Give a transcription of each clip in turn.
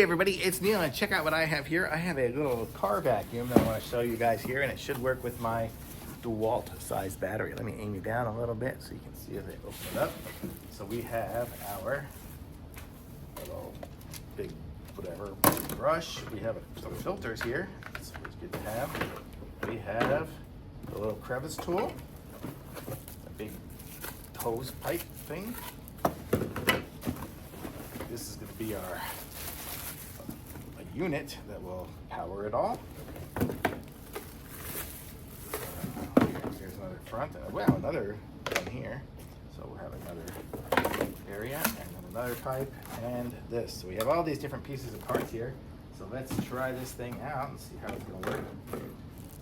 everybody, it's Neil, and check out what I have here. I have a little car vacuum that I want to show you guys here, and it should work with my Dewalt size battery. Let me aim you down a little bit so you can see as I open it up. So we have our little big whatever brush. We have some filters here. That's always good to have. We have the little crevice tool, a big hose pipe thing. This is going to be a unit that will power it all. Here's another front, well, another one here. So we'll have another area and then another pipe and this. So we have all these different pieces of parts here. So let's try this thing out and see how it's going to work.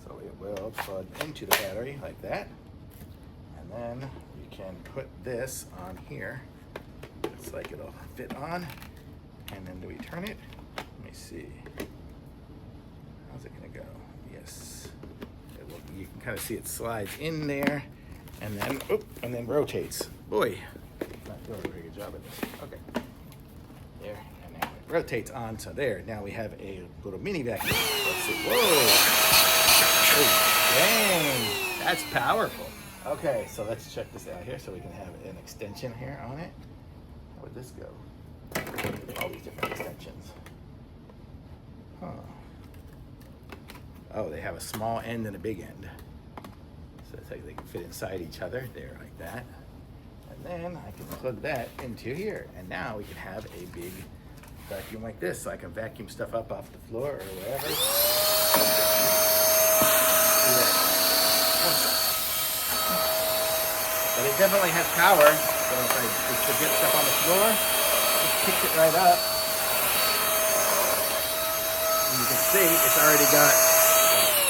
So it will plug into the battery like that. And then you can put this on here. It's like it'll fit on. And then do we turn it? Let me see. How's it gonna go? Yes. It will, you can kind of see it slides in there and then rotates. Boy, not doing a very good job of this. Okay. There, and now it rotates on to there. Now we have a little mini vacuum. Let's see. Whoa! Oh, dang! That's powerful. Okay, so let's check this out here so we can have an extension here on it. How would this go? All these different extensions. Huh. Oh, they have a small end and a big end. So it's like they can fit inside each other there like that. And then I can plug that into here. And now we can have a big vacuum like this. So I can vacuum stuff up off the floor or wherever. But it definitely has power. So if I just to get stuff on the floor, just pick it right up. And you can see it's already got,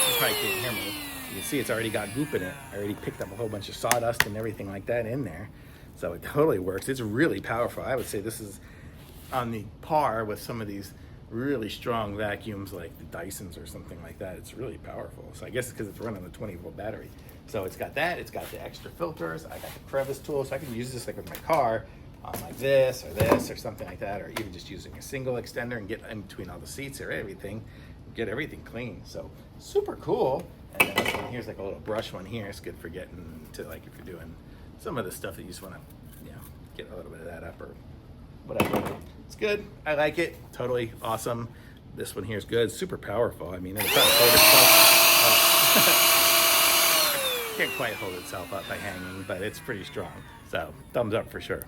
you probably can't hear me. You can see it's already got goop in it. I already picked up a whole bunch of sawdust and everything like that in there. So it totally works. It's really powerful. I would say this is on the par with some of these really strong vacuums like the Dysons or something like that. It's really powerful. So I guess it's because it's running a 20-volt battery. So it's got that, it's got the extra filters, I got the crevice tool, so I can use this like with my car on like this or something like that, or even just using a single extender and get in between all the seats or everything, get everything clean. So super cool. And then this one here's like a little brush one here. It's good for getting to, like, if you're doing some of the stuff that you just want to, get a little bit of that up or whatever. It's good. I like it. Totally awesome. This one here is good. Super powerful. I mean, it'll probably hold itself up. Can't quite hold itself up by hanging, but it's pretty strong. So thumbs up for sure.